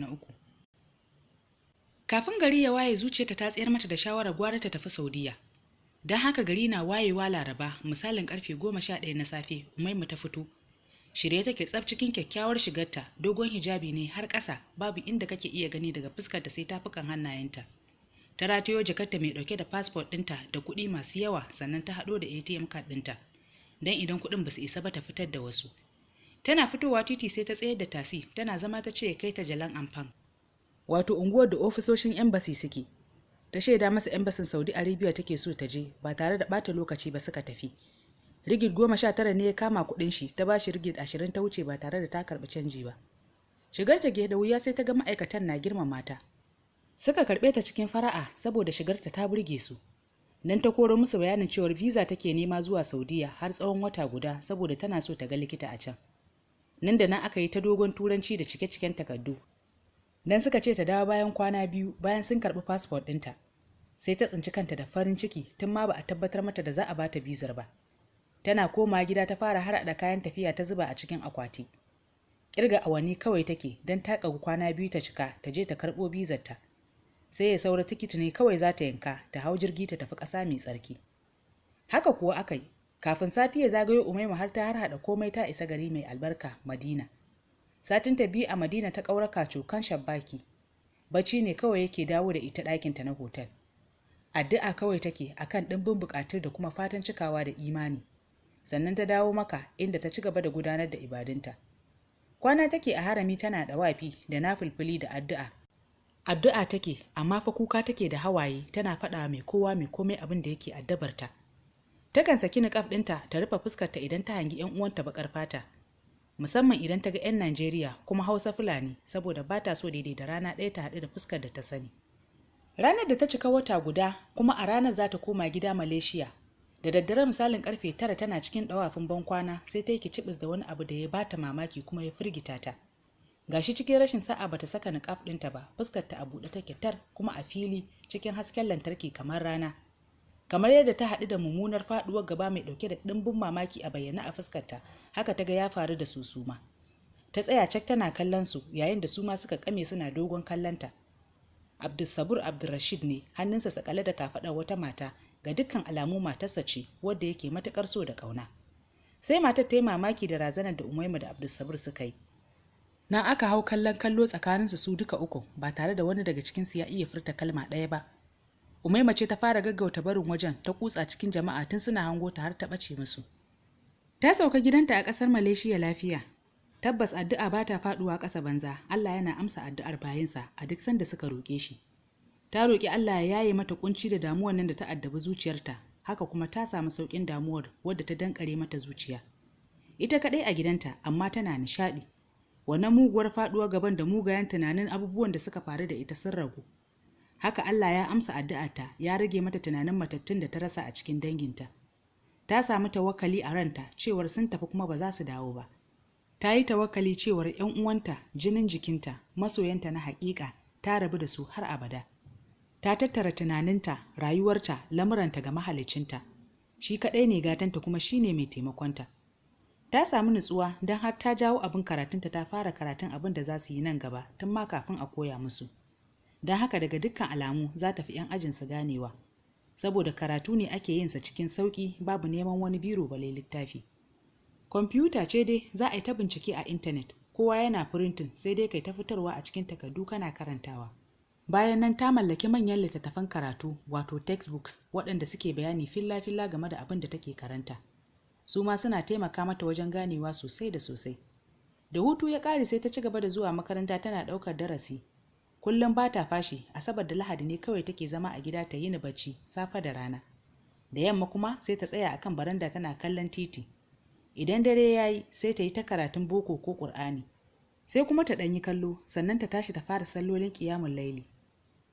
na uku. Kafin gari ya waye zuciyarta ta tsayar mata da shawarar gwara ta tafi Saudiya. Don haka gari na wayewa Laraba misalin karfe 11 na safe Umaimu ta fito. Shirye take tsaf cikin kyakkyawar shigarta, dogon hijabi ne har ƙasa, babu inda kake iya gani daga fuskarta sai tafukan hannayenta. Ta ratayo jakarta mai ɗauke da passport ɗinta da kuɗi masu yawa, sannan ta haɗo da ATM card ɗinta, don idan kuɗin ba su isa ba ta fitar da wasu. Tana fitowa titi sai ta tsayar da tasi, tana zama ta ce kai ta Jalan Amfan, wato unguwar da ofisoshin embassy suke. Ta shaida masa embassin Saudi Arabia take so ta je, ba tare da ɓata lokaci ba suka tafi. Rigid 19 ne ya kama kuɗin shi, ta bashi rigid 20 ta wuce ba tare da ta karɓi canji ba. Shigar ta da wuya sai ta ga ma'aikatan na girmama ta. Suka karɓe ta cikin fara'a saboda shigarta ta burge su. Nan ta koro musu bayanin cewar visa take nema zuwa Saudiya har tsawon wata guda saboda tana so ta ga likita a can. Nan da nan aka yi ta dogon turanci da cike-ciken takardu. Dan suka ce ta dawo bayan kwana 2 bayan sun karɓi passport ɗinta. Sai ta tsinci kanta da farin ciki tun ma ba a tabbatar mata da za a bata bizar ba. Tana koma gida ta fara harhaɗa kayan tafiya ta zuba a cikin akwati. Kirga awanni kawai take don ta kagu kwana 2 ta cika ta je ta karɓo bizarta. Sai ya saura tikiti ne kawai za ta yanka ta hau jirgi ta tafi ƙasa mai tsarki. Haka kuwa aka yi. Kafin sati ya zagayo Umaimu har ta harhaɗa komai ta isa gari mai albarka Madina. Satin ta biyu a Madina ta ƙauraka cokan shabbaki. Bacci ne kawai yake dawo da ita ɗakinta na hotel. Addu'a kawai take akan ɗimbin buƙatu da kuma fatan cikawa da imani. Sannan ta dawo Maka inda ta ci gaba da gudanar da ibadunta. Kwana take a harami tana ɗawafi da nafilfili da addu'a. Addu'a take amma fa kuka take da hawaye, tana faɗa mai kowa mai komai abin da yake addabarta. Takan saki niqab ɗinta ta rufe fuskarta idan ta hangi 'yan uwanta baƙar fata, musamman idan ta ga 'yan Najeriya kuma Hausa Fulani, saboda ba ta so daidai da rana ɗaya ta haɗu da fuskar da ta sani. Ranar da ta cika wata guda kuma a ranar za ta koma gida Malaysia. Da daddare misalin karfe 9 tana cikin ɗawafin bankwana sai ta yi kicibis da wani abu da ya bata mamaki kuma ya firgita ta. Gashi cikin rashin sa'a bata saka niqab ɗinta ba, fuskarta a buɗe take tar kuma a fili cikin hasken lantarki kamar rana. Kamar yadda ta haɗu da mummunar faɗuwar gaba mai ɗauke da ɗimbin mamaki a bayyane a fuskarta, haka ta ga ya faru da su suma. Ta tsaya cak tana kallon su yayin da su ma suka kame suna dogon kallonta. Abdulsabur Abdulrashid ne, hannunsa sakale da kafaɗar wata mata, ga dukkan alamu matarsa ce wadda yake matukar so da ƙauna. Sai matar ta yi mamaki da razanar da Umaimu da Abdulsabur suka yi. Nan aka hau kallon kallo tsakaninsu su duka uku ba tare da wani daga cikinsu ya iya furta kalma ɗaya ba. Umaimu ce ta fara gaggauta barin wajen, ta kutsa cikin jama'a tun suna hango ta har ta ɓace musu. Ta sauka gidanta a ƙasar Malaysia lafiya. Tabbas addu'a ba ta faɗuwa ƙasa banza, Allah yana amsa addu'ar bayinsa a duk sanda suka roƙe shi. Ta roƙi Allah ya yaye mata kunci da damuwar nan da ta addabi zuciyarta, haka kuma ta samu sauƙin damuwar wadda ta dankare mata zuciya. Ita kaɗai a gidanta amma tana nishaɗi. Wannan muguwar faɗuwar gaban da mugayen tunanin abubuwan da suka faru da ita sun ragu. Haka Allah ya amsa addu'arta, ya rage mata tunanin matattun da ta rasa a cikin danginta. Ta samu tawakkali a ranta cewar sun tafi kuma ba za su dawo ba. Ta yi tawakkali cewar 'yan uwanta, jinin jikinta, masoyanta na haƙiƙa ta rabu da su har abada. Ta tattara tunaninta, rayuwarta, lamuranta ga mahaliccinta. Shi kaɗai ne gatanta kuma shi ne mai taimakonta. Ta samu nutsuwa don har ta jawo abin karatunta ta fara karatun abin da za su yi nan gaba tun ma kafin a koya musu. Don haka daga dukkan alamu za ta fi 'yan ajinsu ganewa. Saboda karatu ne ake yinsa cikin sauƙi, babu neman wani biro bale littafi. Kwamfuta ce dai za a yi ta bincike a intanet, kowa yana firintin sai dai kai ta fitarwa a cikin takardu kana karantawa. Bayan nan ta mallaki manyan littattafan karatu wato textbooks waɗanda suke bayani filla-filla game da abin da take karanta. Su ma suna taimaka mata wajen ganewa sosai da sosai. Da hutu ya ƙare sai ta ci gaba da zuwa makaranta tana ɗaukar darasi. Kullum ba ta fashi, Asabar da Lahadi ne kawai take zama a gida ta yi ni bacci safe da rana. Da yamma kuma sai ta tsaya akan baranda tana kallon titi. Idan dare ya yi sai ta yi ta karatun boko ko ƙur'ani. Sai kuma ta ɗanyi kallo sannan ta tashi ta fara sallolin ƙiyamun laili.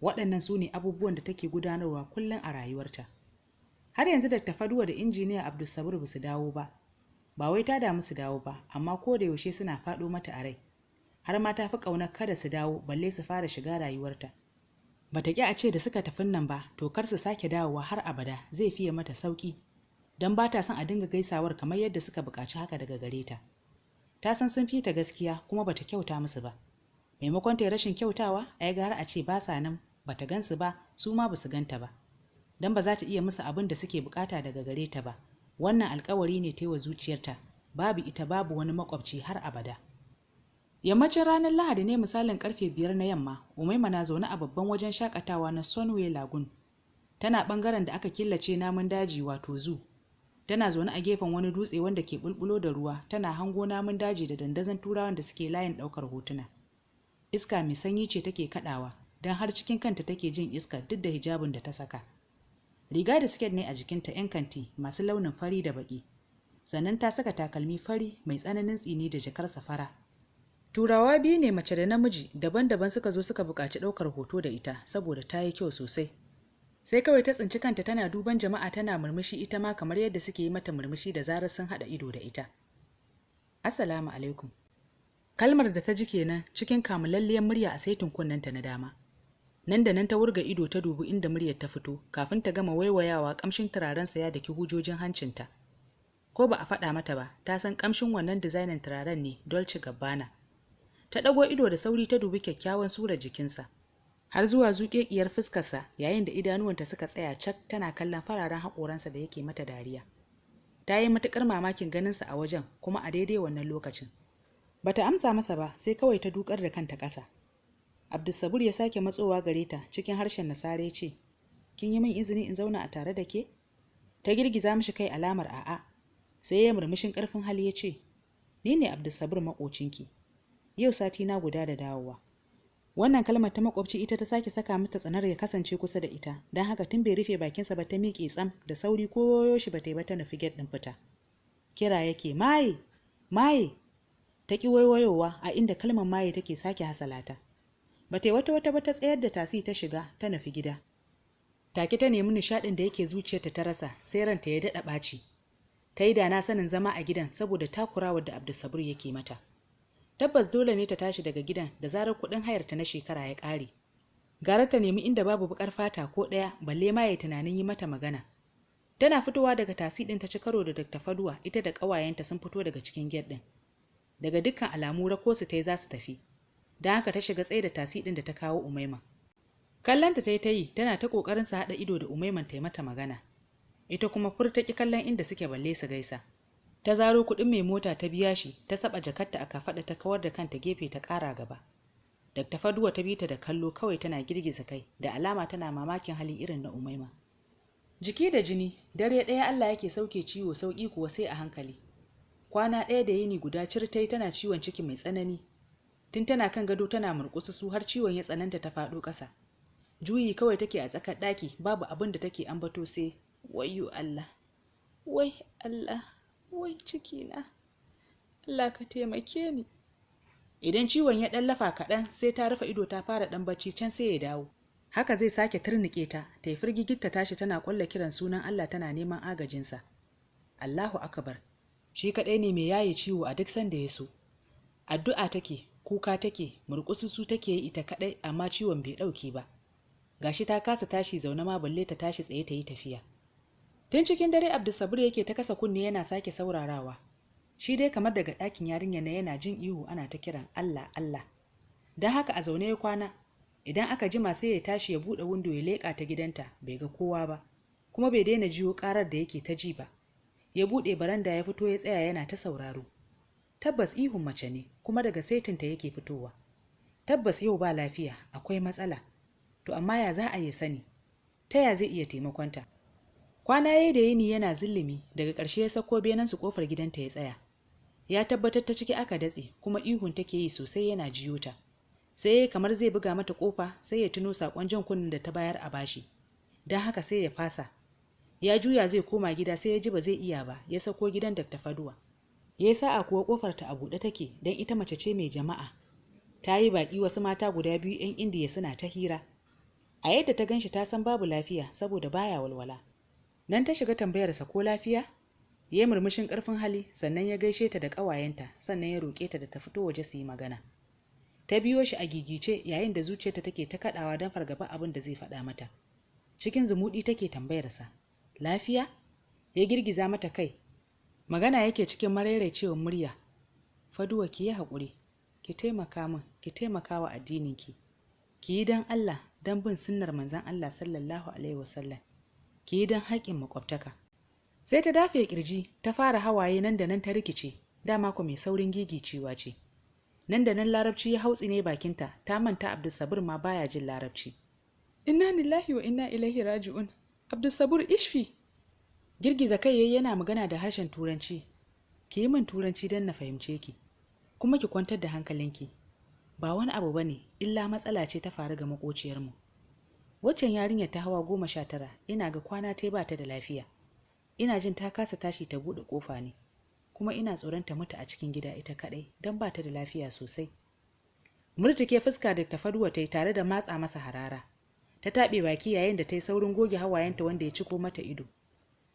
Waɗannan su ne abubuwan da take gudanarwa kullum a rayuwarta. Har yanzu da Faduwa da injiniya Abdulsabur ba su dawo ba. Ba wai ta damu su dawo ba, amma ko da yaushe suna faɗo mata a rai. Har ma ta fi ƙaunar kada su dawo balle su fara shiga rayuwarta. Ba ta ƙi a ce da suka tafin nan ba, to kar su sake dawowa har abada zai fiye mata sauƙi. Don ba ta son a dinga gaisawar kamar yadda suka buƙaci haka daga gare ta. Ta san sun fita gaskiya kuma ba ta kyauta musu ba. Maimakon ta yi rashin kyautawa, ai gara a ce ba sa nan, bata gansu ba, su ma ba su ganta ba. Dan ba za ta iya musu abin da suke bukata daga gare ta ba. Wannan alkawari ne ta yi wa zuciyarta, babu ita babu wani makwabci har abada. Yammacin ranar Lahadi ne misalin karfe 5 na yamma, Umaima na zaune a babban wajen shakatawa na Sunway Lagoon. Tana bangaren da aka killace namun daji wato zoo. Tana zaune a gefen wani dutse wanda ke bulbulo da ruwa, tana hango namun daji da dandazon turawan da suke layin daukar hotuna. Iska mai sanyi ce take kadawa, dan har cikin kanta take jin iska duk da hijabin da ta saka. Riga da siket ne a jikinta 'yan kanti masu launin fari da baki. Sannan ta saka takalmi fari mai tsananin tsini da jakar safara. Turawa biyu ne mace da namiji daban-daban suka zo suka buƙaci ɗaukar hoto da ita saboda ta yi kyau sosai. Sai kawai ta tsinci kanta tana duban jama'a tana murmushi ita ma kamar yadda suke yi mata murmushi da zarar sun haɗa ido da ita. Assalamu alaikum. Kalmar da ta ji kenan cikin kamulalliyar murya a saitin kunnenta na dama. Nan da nan ta wurga ido ta dubi inda muryar ta fito kafin ta gama waiwayawa kamshin turarensa ya daki hujojin hancinta. Ko ba a faɗa mata ba, ta san kamshin wannan dizainin turaren ne Dolce Gabbana. Ta ɗago ido da sauri ta dubi kyakkyawan surar jikinsa. Har zuwa zuƙeƙiyar fuskarsa yayin da idanuwanta suka tsaya cak tana kallon fararen haƙoransa da yake mata dariya. Ta yi matuƙar mamakin ganinsa a wajen kuma a daidai wannan lokacin. Bata amsa masa ba sai kawai ta dukar da kanta ƙasa. Abdulsabur ya sake matsowa gare ta cikin harshen Nasara ya ce, "Kin yi min izini in zauna a tare da ke?" Ta girgiza mishi kai alamar a'a. Sai ya murmushin ƙarfin hali ya ce, "Ni ne Abdulsabur maƙocinki. Yau sati na guda da dawowa." Wannan kalmar ta makwabci ita ta sake saka mata tsanar ya kasance kusa da ita, don haka tun bai rufe bakinsa ba ta miƙe tsam da sauri ko yoyo shi ba ta yi ba ta nufi gate ɗin fita. Kira yake, "Maye! Maye!" Ta ƙi waiwayowa a inda kalmar maye take sake hasalata. Ba ta yi wata ba ta tsayar da tasi ta shiga ta nufi gida. Take ta nemi nishaɗin da yake zuciyarta ta rasa sai ranta ya daɗa ɓaci. Ta yi da na sanin zama a gidan saboda takurawar da Abdulsabur yake mata. Tabbas dole ne ta tashi daga gidan da zarar kuɗin hayarta na shekara ya ƙare. Gara ta nemi inda babu baƙar fata ko ɗaya balle ma ya tunanin yi mata magana. Tana fitowa daga tasi ɗin ta ci karo da Dr. Faduwa ita da ƙawayenta sun fito daga cikin gate ɗin. Daga dukkan alamu rako su ta yi za su tafi. Don haka ta shiga tsaye da tasi ɗin da ta kawo Umaima. Kallanta ta yi tana ta ƙoƙarin sa haɗa ido da Umaiman ta yi mata magana. Ita kuma furta ki kallon inda suke balle su gaisa. Ta zaro kuɗin mai mota ta biya shi, ta saba jakarta a kafaɗa ta kawar da kanta gefe ta ƙara gaba. Dr. Faduwa ta bi ta da kallo kawai tana girgiza kai, da alama tana mamakin hali irin na Umaima. Jiki da jini, dare ɗaya Allah yake sauke ciwo sauƙi kuwa sai a hankali. Kwana ɗaya da yini guda cirtai tana ciwon ciki mai tsanani. Tun tana kan gado tana murƙusa su har ciwon ya tsananta ta faɗo ƙasa. Juyi kawai take a tsakar ɗaki, babu abin da take ambato sai wayyo Allah. Wai Allah. Wai cikina, Allah ka taimake ni. Idan ciwon ya ɗan lafa kaɗan sai ta rufe ido ta fara ɗan bacci can sai ya dawo. Haka zai sake turnike ta, ta yi firgigit ta tashi tana ƙwalla kiran sunan Allah tana neman agajinsa. Allahu akbar, shi kaɗai ne mai yaye ciwo a duk sanda ya so. Addu'a take, kuka take, murƙususu take yi ita kaɗai amma ciwon bai ɗauke ba. Gashi ta kasa tashi zaune ma balle ta tashi tsaye ta yi tafiya. Tun cikin dare Abdulsabur yake ta kasa kunne yana sake saurarawa. Shi dai kamar daga ɗakin yarinya na yana jin ihu ana ta kiran Allah Allah. Don haka a zaune ya kwana. Idan aka jima sai ya tashi ya buɗe windo ya leƙa ta gidanta bai ga kowa ba. Kuma bai daina jiyo ƙarar da yake ta ji ba. Ya buɗe baranda ya fito ya tsaya yana ta sauraro. Tabbas ihun mace ne kuma daga saitinta yake fitowa. Tabbas yau ba lafiya akwai matsala. To amma ya za a yi sani? Ta ya zai iya taimakonta? Kwana yayi da yini yana zillimi daga ƙarshe ya sako benen su kofar gidanta ya tsaya. Ya tabbatar ta ciki aka datse kuma ihun take yi sosai yana jiyo ta. Sai kamar zai buga mata kofa sai ya tuno sakon jan kunnen da ta bayar a bashi. Dan haka sai ya fasa. Ya juya zai koma gida sai ya ji ba zai iya ba, ya sako gidan Dr. Faduwa. Yayi sa'a kuwa kofar ta a buɗe take dan ita mace ce mai jama'a. Ta yi baki wasu mata guda biyu 'yan Indiya suna ta hira. A yadda ta ganshi ta san babu lafiya saboda baya walwala. Nan ta shiga tambayarsa ko lafiya? Ya yi murmushin ƙarfin hali sannan ya gaishe ta da ƙawayenta sannan ya roƙe ta da ta fito waje su yi magana. Ta biyo shi a gigice yayin da zuciyarta take ta kaɗawa don fargaba abin da zai faɗa mata. Cikin zumuɗi take tambayarsa. Lafiya? Ya girgiza mata kai. Magana yake cikin marairaicewar murya. Faduwa ki yi haƙuri. Ki taimaka min, ki taimaka wa addininki, ki yi don Allah don bin sunnar manzon Allah sallallahu alaihi wasallam, ki yi don haƙƙin makwabtaka. Sai ta dafe kirji ta fara hawaye nan da nan ta rikice, dama ku mai saurin gigicewa ce. Nan da nan larabci ya hautsi ne bakinta, ta manta Abdulsabur ma baya jin larabci. Inna lillahi wa inna ilaihi raji'un. Abdulsabur ishfi. Girgiza kai yayi yana magana da harshen turanci. Ki yi min turanci don na fahimce ki, kuma ki kwantar da hankalinki. Ba wani abu bane, illa matsala ce ta faru ga makociyarmu. Waccan yarinyar ta hawa 19, ina ga kwana ta ba ta da lafiya. Ina jin ta kasa tashi ta buɗe ƙofa ne, kuma ina tsoron ta mutu a cikin gida ita kaɗai don ba ta da lafiya sosai. Murtuke fuska da tafaduwa ta yi tare da matsa masa harara. Ta taɓe baki yayin da ta yi saurin goge hawayenta wanda ya ciko mata ido.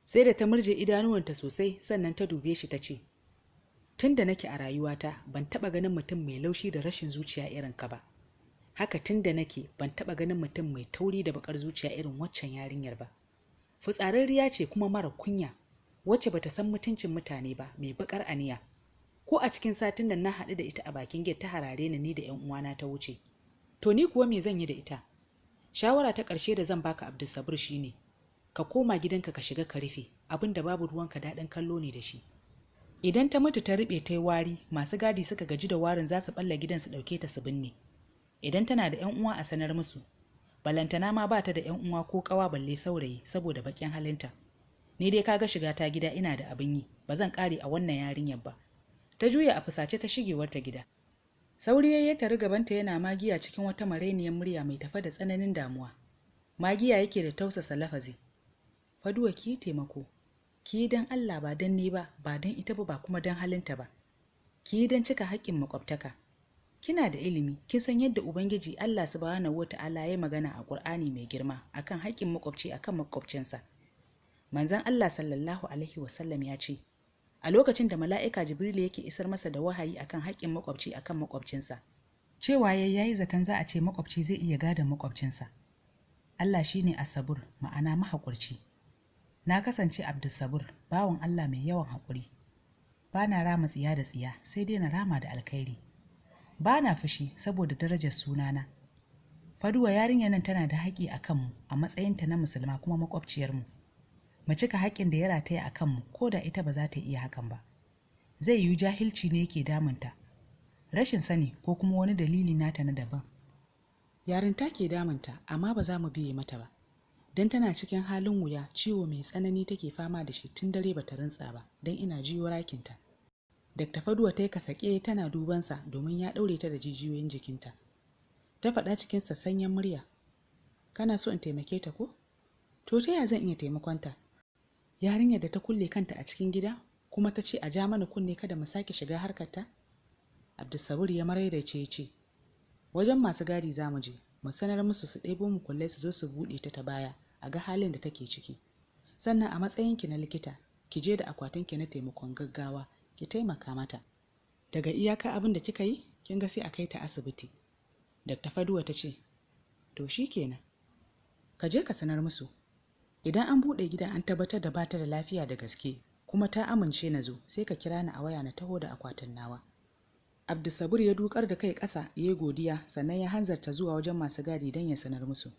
Sai da ta murje idanuwanta sosai sannan ta dube shi ta ce, tun da nake a rayuwata ban taɓa ganin mutum mai laushi da rashin zuciya irin ka ba. Haka tun da nake ban taɓa ganin mutum mai tauri da bakar zuciya irin waccan yarinyar ba. Fitsararriya ce kuma mara kunya, wacce bata san mutuncin mutane ba, mai bakar aniya. Ko a cikin satin nan na haɗu da ita a bakin gate ta harare ni da 'yan uwana ta wuce. To ni kuwa me zan yi da ita? Shawara ta ƙarshe da zan baka Abdulsabur shine ka koma gidanka ka shiga ka rufe, abin da babu ruwanka daɗin kallo ne da shi. Idan ta mutu ta riɓe ta yi wari, masu gadi suka gaji da warin za su ɓalla gidan su ɗauke ta su binne. Idan tana da 'yan uwa a sanar musu. Balantana ma ba ta da 'yan uwa ko ƙawa balle saurayi saboda baƙin halinta. Ni dai kaga shiga ta gida ina da abin yi, ba zan ƙare a wannan yarinyar ba. Ta juya a fusace ta shigewar ta gida. Sauri yayye ta gabanta yana magiya cikin wata marainiyar murya mai tafa da tsananin damuwa. Magiya yake da tausasa lafazi. Faduwa ki taimako. Ki yi don Allah ba don ni ba, ba don ita ba kuma don halinta ba. Ki yi don cika haƙƙin makwabtaka. Kina da ilimi, kin san yadda Ubangiji Allah subhanahu wata'ala ya magana a Ƙur'ani mai girma akan haƙƙin makwabci akan makwabcinsa. Manzon Allah sallallahu alaihi wasallam ya ce, a lokacin da mala'ika Jibrilu yake isar masa da wahayi akan haƙƙin makwabci akan makwabcinsa, cewa yayi zaton za a ce makwabci zai iya gadon makwabcinsa. Allah shine As-Sabur, ma'ana mahaƙurci. Na kasance Abdulsabur, bawan Allah mai yawan haƙuri. Ba na rama tsiya da tsiya, sai dai na rama da alkhairi. Ba na fushi saboda darajar sunana. Faduwa yarinyar nan tana da haƙƙi a kanmu a matsayinta na musulma kuma makwabciyarmu. Mu cika haƙƙin da ya rataya a kanmu ko da ita ba za ta iya hakan ba. Zai yiwu jahilci ne yake damunta, rashin sani ko kuma wani dalili nata na daban. Yarinta ke damunta amma ba za mu biye mata ba. Don tana cikin halin wuya, ciwo mai tsanani take fama da shi tun dare bata rintsa ba, don ina jiyo rakinta. Dr. Faduwa ta yi kasake tana dubansa domin ya ɗaure ta da jijiyoyin jikinta. Ta faɗa cikin sassanyen murya, kana so in taimake ta ko? To ta ya zan iya taimakonta? Yarinyar da ta kulle kanta a cikin gida kuma ta ce a ja mana kunne kada mu sake shiga harkarta? Abdulsabur ya maraidaice ya ce, wajen masu gadi za mu je, mu sanar musu su ɗebo mu kulle su zo su buɗe ta baya a ga halin da take ciki. Sannan a matsayinki na likita, ki je da akwatinki na taimakon gaggawa, ki taimaka mata. Daga iyaka abin da kika yi, kin ga sai a kai ta asibiti. Dr. Faduwa ta ce, to shi kenan. Ka je ka sanar musu. Idan an buɗe gidan an tabbatar da ba ta da lafiya da gaske, kuma ta amince na zo, sai ka kira ni a waya na taho da akwatin nawa. Abdulsabur ya dukar da kai ƙasa ya yi godiya sannan ya hanzarta zuwa wajen masu gadi don ya sanar musu.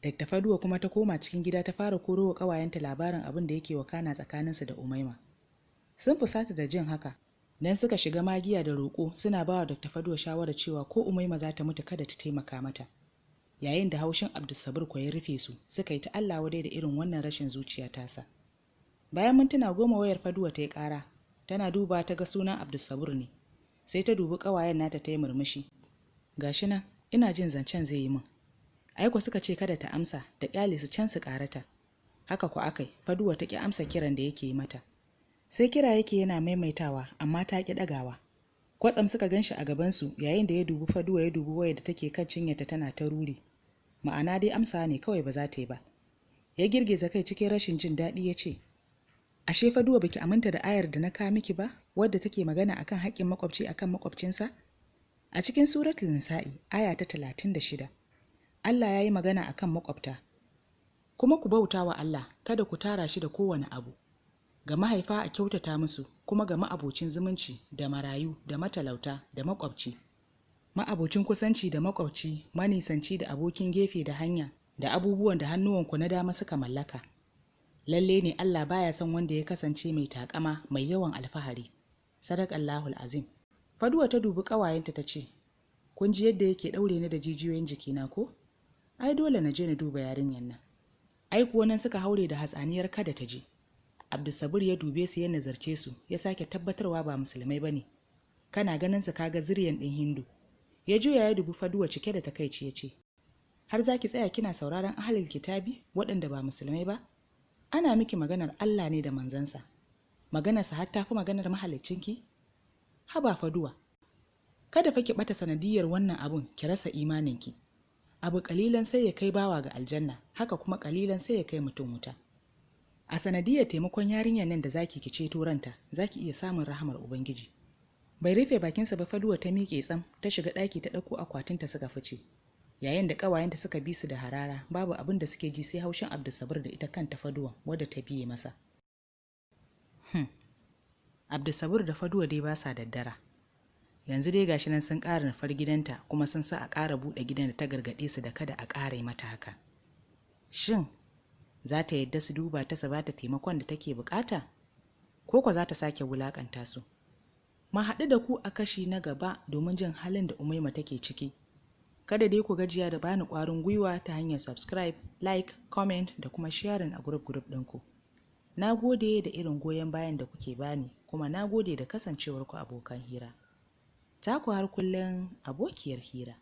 Dr. Faduwa kuma ta koma cikin gida ta fara koro wa ƙawayenta labarin abin da yake wakana tsakaninsu da Umaima. Sun fusata da jin haka, dan suka shiga magiya da roƙo suna ba wa Dr. Faduwa shawarar cewa ko Umaima za ta mutu kada ta taimaka mata. Yayin da haushin Abdulsabur ya rufe su, suka yi ta Allah wadai da irin wannan rashin zuciya tasa. Bayan mintuna 10 wayar Faduwa ta yi ƙara, tana duba ta ga sunan Abdulsabur ne. Sai ta dubi ƙawayen nata ta yi murmushi. Gashi nan, ina jin zancen zai yi min. Aiko suka ce kada ta amsa da ƙyale su can su ƙarata. Haka ku akai, Faduwa ta ƙi amsa kiran da yake yi mata. Sai kira yake yana maimaitawa amma ta ƙi ɗagawa. Kwatsam suka ganshi a gabansu yayin da ya dubi Faduwa ya dubi wayar da take kan cinyarta tana ta ruri. Ma'ana dai amsa ne kawai ba za ta yi ba. Ya girgiza kai cikin rashin jin daɗi ya ce, ashe Faduwa baki aminta da ayar da na kawo miki ba, wadda take magana akan haƙƙin makwabci akan makwabcinsa? A cikin suratul Nisa'i, aya ta 36, Allah ya yi magana akan makwabta. Kuma ku bauta wa Allah, kada ku tara shi da kowane abu. Ga mahaifa a kyautata musu, kuma ga ma'abocin zumunci da marayu da matalauta da makwabci. ma'abocin kusanci da makwabci, manisanci da abokin gefe da hanya, da abubuwan da hannuwanku na dama suka mallaka. Lalle ne Allah baya son wanda ya kasance mai takama, mai yawan alfahari. Sadaqallahul azim. Faduwa ta dubi ƙawayenta ta ce, kun ji yadda yake ɗaure ni da jijiyoyin jikina ko? Ai dole na je na duba yarinyar nan. Ai kuwa nan suka haure da hatsaniyar kada ta je. Abdulsabir ya dube su ya nazarce su, ya sake tabbatarwa ba musulmai bane. Kana ganin su kaga zuriyan ɗin Hindu. Ya juya ya dubi Faduwa cike da takaici ya ce, har zaki tsaya kina sauraron ahlul kitabi waɗanda ba musulmai ba? Ana miki maganar Allah ne da manzansa. Maganarsa har ta fi maganar mahaliccinki? Haba Faduwa, kada fa ki bata sanadiyar wannan abun ki rasa imaninki. Abu kalilan sai ya kai bawa ga aljanna, haka kuma kalilan sai ya kai mutum wuta. A sanadiyar taimakon yarinyar nan da zaki ki ceto ranta, zaki iya samun rahamar Ubangiji. Bai rufe bakinsa ba, Faduwa ta miƙe tsam, ta shiga ɗaki ta ɗauko akwatinta suka fice. Yayin da ƙawayenta suka bi su da harara, babu abin da suke ji sai haushin Abdulsabir da ita kanta Faduwa wadda ta biye masa. Abdulsabir da Faduwa dai ba sa daddara. Yanzu dai gashi nan sun ƙara nufar gidanta kuma sun sa a ƙara buɗe gidan da ta gargaɗe su da kada a ƙara mata haka. Shin za ta yadda su duba ta su ba ta taimakon da take buƙata? Ko kwa za ta sake wulaƙanta su? Ma haɗu da ku a kashi na gaba domin jin halin da Umaima take ciki. Kada dai ku gajiya da bani ƙwarin gwiwa ta hanyar subscribe, like, comment da kuma sharing a group ɗinku. Na gode da irin goyon bayan da kuke bani, kuma na gode da kasancewarku abokan hira. Taku har kullum abokiyar hira.